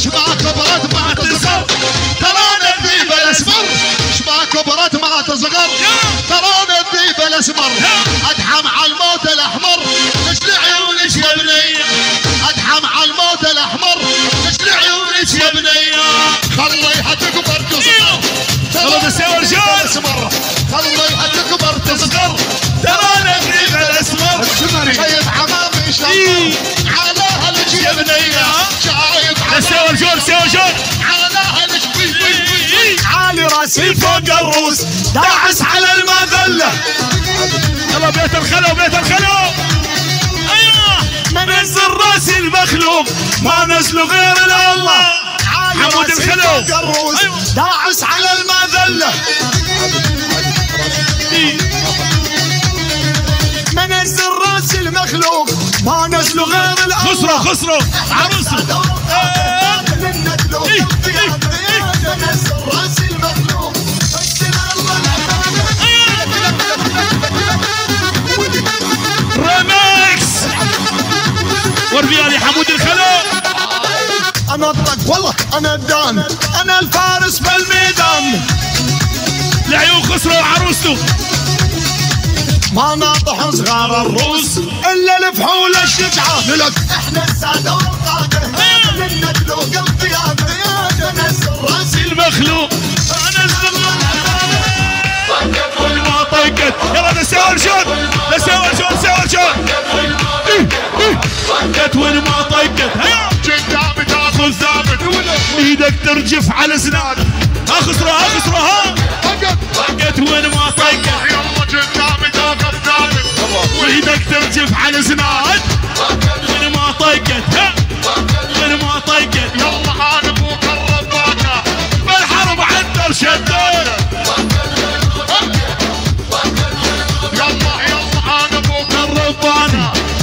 شباك كبرت ما تصغر ترانا الذيب الاسمر شباك كبرت ما تصغر ترانا الذيب الاسمر ادحم على الموت الاحمر نشل عيونك يا بنيه ادحم على الموت الاحمر نشل عيونك يا بنيه خليها تكبر تصغر ترانا الذيب الاسمر خليها تكبر تصغر ترانا الذيب الاسمر شايف حمامي شايف علىها لك يا بنيه شايف حمامي سوى جول علىها لك عالي راسي فوق الروس داعس على المذله يلا بيت الخلو بيت الخلو ايوه منزل راسي المخلوق ما نزله غير الله حمود الخلو داعس على المذله منزل راسي المخلوق ما نزله غير الله خسروا عروسه منزل راسي المخلوق ريمكس وربيالي حمود الخلو انا الطق والله انا الدان انا الفارس بالميدان العيون خسروا عروسته ما ناطح صغار الروس الا الفحول الشجعه لك احنا الساده والقاده من نتلوق القياده يا نزل راسي المخلوق انزل طقت والما طقت يلا نسوي الشوط طقت والما طقت قدامي تاخذ ثابت ايدك ترجف على اسنانك اخسرها ها طقت والما طقت يلا قدامي تاخذ ثابت وايدك ترجف على اسنانك والما طقت والما طقت يلا انا ابوك الربانه بالحرب عندر شدينا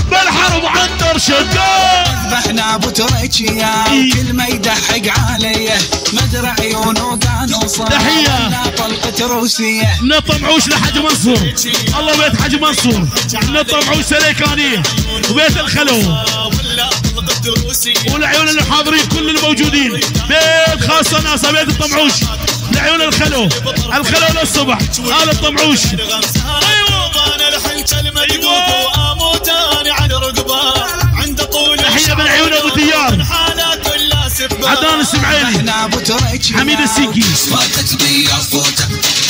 بالحرب عندر شداد ذبحنا ابو تريكيا كل ما يدحق عليه مدرع عيونه كانوا صار طلقة روسية نطمعوش لحج منصور الله بيت حج منصور نطمعوش سليكانية وبيت الخلو والعيون اللي حاضرين كل الموجودين بيت خاصة ناسا بيت الطمعوش لعيون الخلو للصبح هذا الطمعوش تحية من عيون ابو تيار عدنان السمعيلي حميد السيكي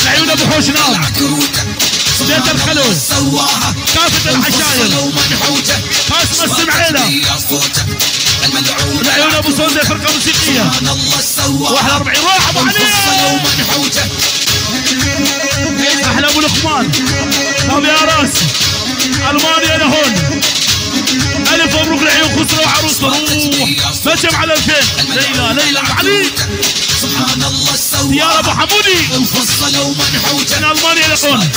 لعيون ابو حوش نار بيت الخلو كافة الحشاير قاسم السمعيلة لعيون ابو صندة فرقة موسيقية 41 روح ابو علي احلى ابو لقمان طب يا راس المانيا لهون الف مبروك العيون خسروا عروسه نجم على 2000 ليلى علي سبحان الله يا ابو حمودي من المانيا لهون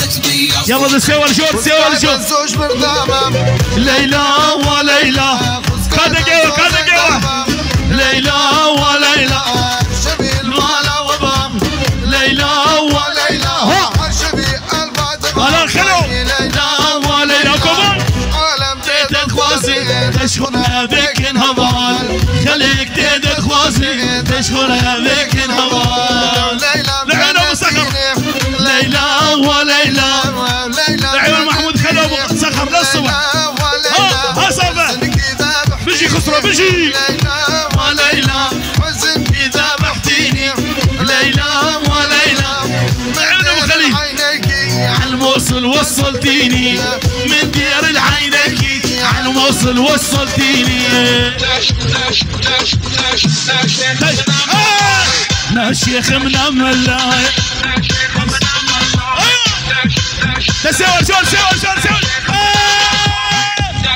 يلا نسوي الجوت ليلى وليلى كذا جوا ليلى وليلى ليلى وليلى على الخلو ليلى وليلى كمان تشخرها بك انهضال خليك تدق خواسي تشخرها بك انهضال لعيون ابو صخر ليلى وليلى لعيون محمود خلو ابو صخر للصبح ها صافا بيجي خسرة بيجي وليلى حزن اذا بحتيني ليلى وليلى لعيون ابو خليل على الموصل وصلتيني من ديار العينكي على الموصل وصلتيني ناشيخ منمل تسوي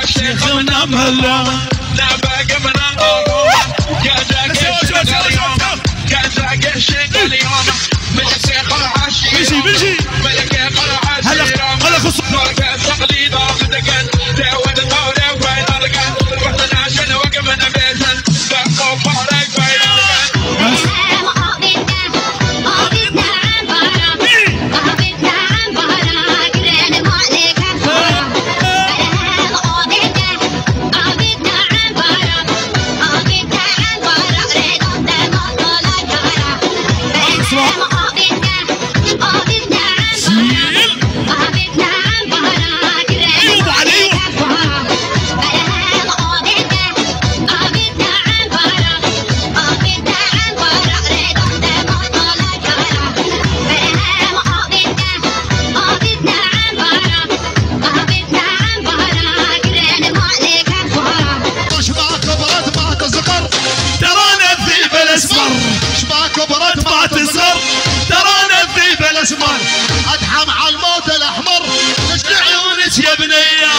شيخ منمل لا باقي من بيجي هلا خص بالاسمر ادحم على الموت الاحمر نشل عيونك يا بنيه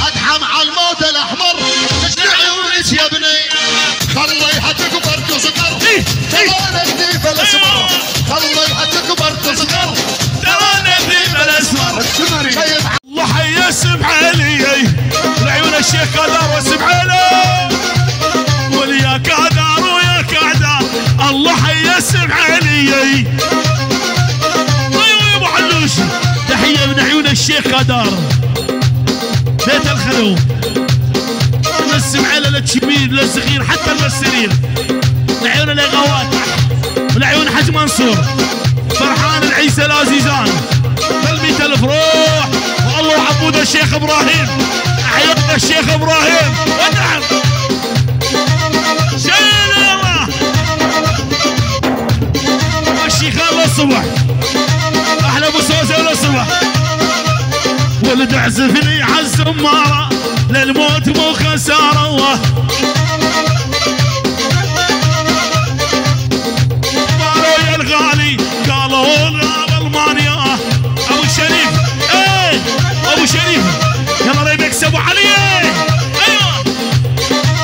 ادحم على الموت الاحمر نشل عيونك يا بنيه خليها تكبر تصغر ترانا في بالاسمر خليها تكبر تصغر ترانا في بالاسمر الله حي اسم علي لعيون الشيخ قدر واسم علي ولياك عذار وياك عذار الله حي اسم علي ايوه يا ابو علوش تحيه من عيون الشيخ قدر بيت الخلو نسم على للكبير للصغير حتى المسرين لعيون الاغوات ولعيون حج منصور فرحان العيسى العزيزان قلبي تلف روح والله عبود الشيخ ابراهيم احيانا الشيخ ابراهيم ونعم شيل الله الشيخ الله الصبح احلى ابو سوسه للصبح ولد عزفني على الزماره للموت مو خساره قالوا يا الغالي قالوا الغاب المانيا ابو شريف ايه ابو شريف يلا ريبكس ابو علي ايوه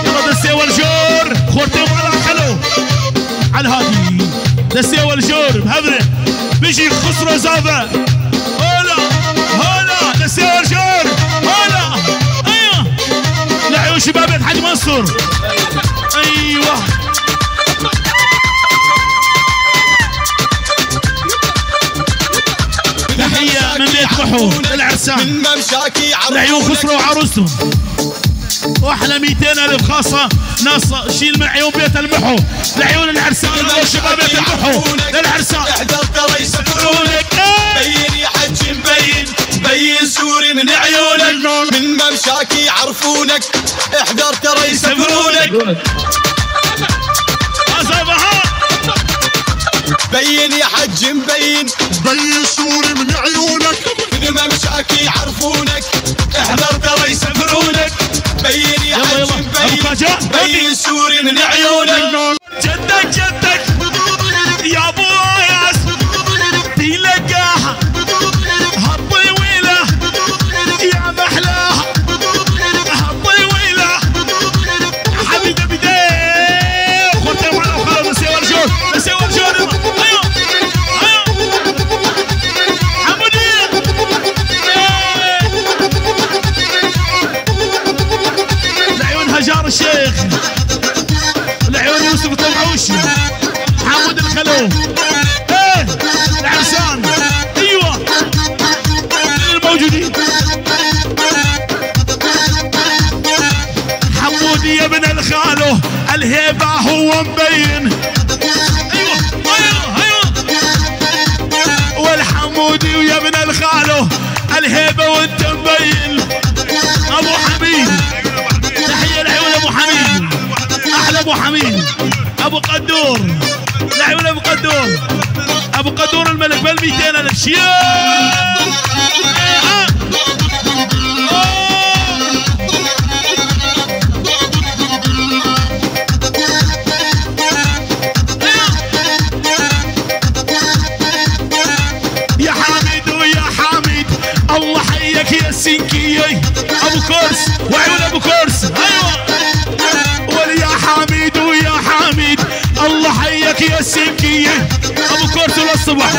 يلا دسي والجور خورتهم على خلو على الهادي دسي والجور بهبله بيجي خسروا زافه هلا هلا دسي والجور هلا ايوه لعيون شباب الحاج منصور ايوه تحيه من بيت محو العرسان العيون خسروا وعروسهم واحلى 200,000 خاصه ناس شيل من عيون بيت المحو لعيون العرسان شباب بيت المحو للعرسان احذر ترى يسفرونك بين يا حج مبين بين سوري من عيونك من ممشاك يعرفونك احذر ترى يسفرونك بين يا حج مبين بين سوري من عيونك من ممشاك يعرفونك احذر ترى يسفرونك بين يا حج مبين بين سوري من عيونك جدك جدك يا ابو ياس تلقاها هالطويله يا محلاها هالطويله حبيبي بديه خذها معنا وخلاص نسوي الجول نسوي الجول ايوه ايوه حمودي لعيون هجار الشيخ لعيون يوسف الطمعوشي حمود الخلو ايه العرسان ايوه الموجودين حمودي يا ابن الخالو الهيبه هو مبين ايوه ايوه ايوه والحمودي ويا ابن الخالو الهيبه وانت مبين ابو حميد تحيه لعيون ابو حميد احلى ابو حميد ابو قدور لعيون ابو قدور ابو قدور الملك بال200,000 شيال يا حامد ويا حامد الله حيك يا السنكية ابو كورس وعيون ابو كورس ايوه وليا حامد ويا حامد الله حيك يا السنكية ابو كورس للصبح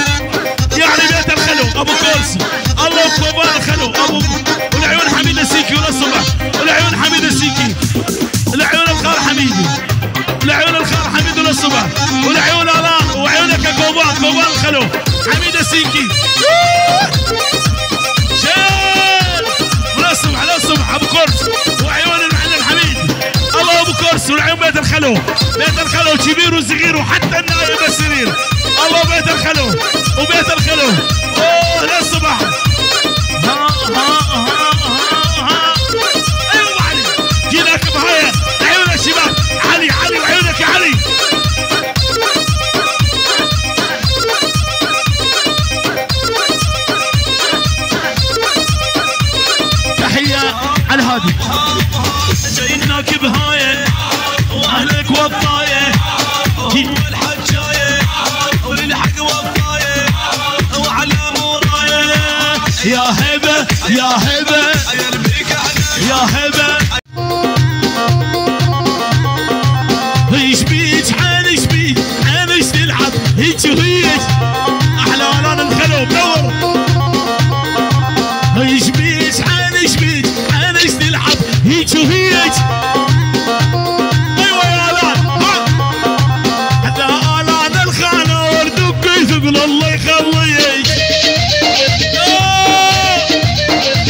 يعني بيت الخلو ابو كورس الله وكبار الخلو ابو والعيون حميد السنكي للصبح والعيون حميد السنكي العيون الخال حميد العيون الخال حميد للصبح والعيون الاخ وعيونك كوبان الخلو حميد السنكي شيل للصبح للصبح ابو كورس وعيون المعلم حميد الله ابو كورس والعيون بيت الخلو كبير وصغير وحتى النايب السرير الله بيت الخلو وبيت الخلو اوه للصبح ايوه ابو علي جيناك بهايه عيون الشباب علي وعيونك يا علي تحيه على الهادي جاييناك بهايه واهلك والطايه والحجايه وللحق والطايه وعلى يا هبه يا هبه ايش بيك ايش بيك ايش تلعب هيك وهيك احلى ولان الخلو بدور ايش بيك ايش بيك ايش تلعب هيك وهيك ايوه يا الان حتى الان الخانه وردك يثقل الله يخليك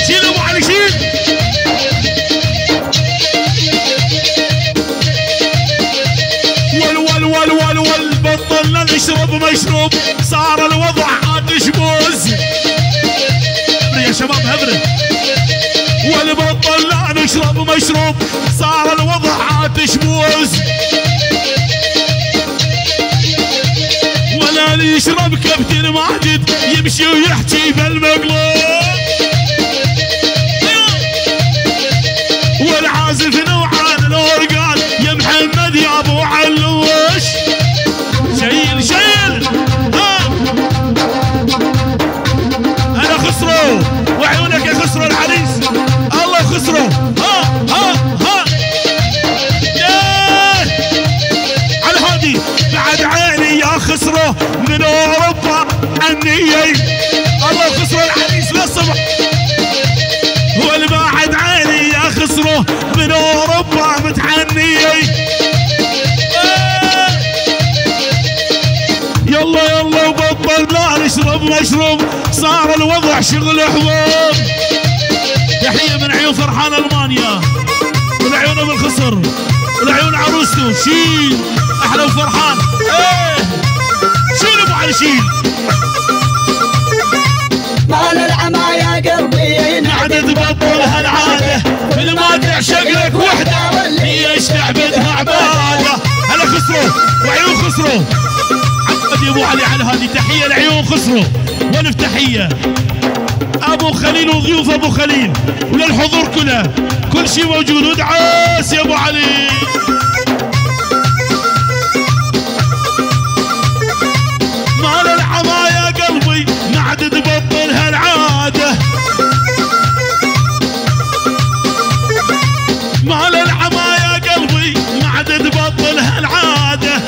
شيل ابو علي شيل ول بطلنا نشرب مشروب صار الوضع عاد شبوز يا شباب هبره والبطلنا نشرب مشروب صار الوضع عاد شبوز ولا اللي يشرب كابتن ماجد يمشي ويحكي بالمقلوب والعازف نوعان الاورقان يا محمد يا ابو علوش شيل شيل انا خسروا وعيونك يا خسروا العريس الله خسروا ها على الهادي بعد عيني يا خسروا من اوروبا عني الله خسروا العريس للصبح والبعد عيني يا خسروا من اوروبا متعني يلا يلا وبطل لا نشرب مشروب صار الوضع شغل حبوب تحيه من عيون فرحان المانيا والعيون ابو الخصر والعيون عروسته شيل احلى وفرحان شيل ابو علي شيل مال العما يا قلبي نعدد بطل هالعاده كل ما تعشق لك وحده ليش تعبدها عباده هلا خسروا وعيون خسروا عقد يا ابو علي على هذه تحيه لعيون خسروا والف تحيه ابو خليل وضيوف ابو خليل وللحضور كله كل شيء موجود ودعاس يا ابو علي مال العما يا قلبي نعدد بطل هالعاده مال العما يا قلبي نعدد بطل هالعاده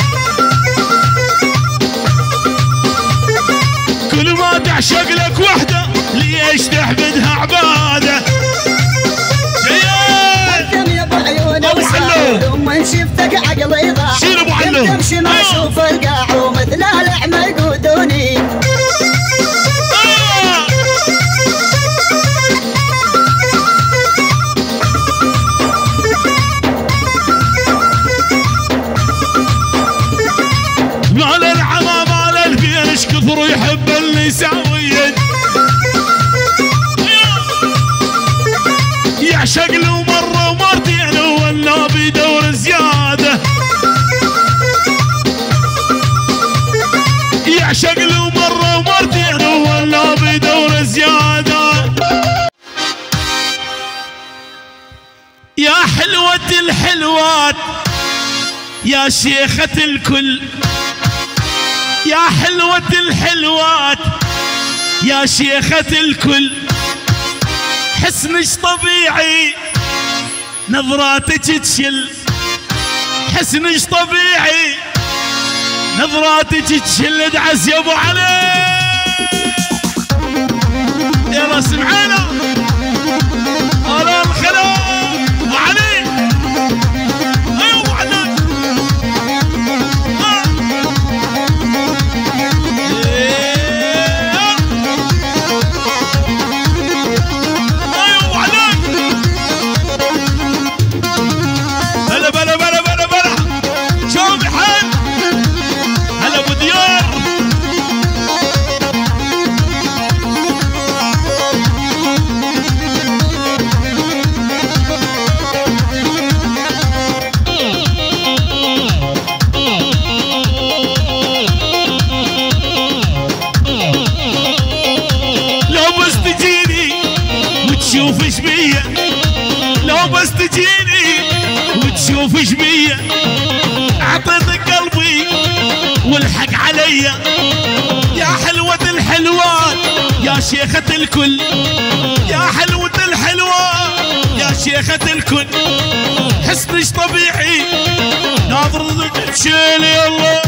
كل ما تعشق لك وحده ليش تحبدها عباده قدم يا ابو عيون ابو حلو ومن شفتك عقلي ضاع شيل ابو حلو تمشي ما اشوف القاع ومثل الاعمى يقودوني مال العمى مال البين ايش كثر يحب النساويين يعشق له مره ومرتين ولا بيدور زياده يعشق له مره ومرتين ولا بيدور زياده يا حلوه الحلوات يا شيخة الكل يا حلوة الحلوات يا شيخة الكل حسنش طبيعي نظراتك تشل حسنش طبيعي نظراتك تشل ادعس يا ابو علي يلا سمعنا الخلق ابو علي ايوه ابو علي وتشوف ايش بيا لو بس تجيني وتشوف ايش بيا اعطيتك قلبي والحق عليا يا حلوة الحلوات يا شيخة الكل يا حلوة الحلوة يا شيخة الكل حسنش طبيعي ناظر تشيلي الله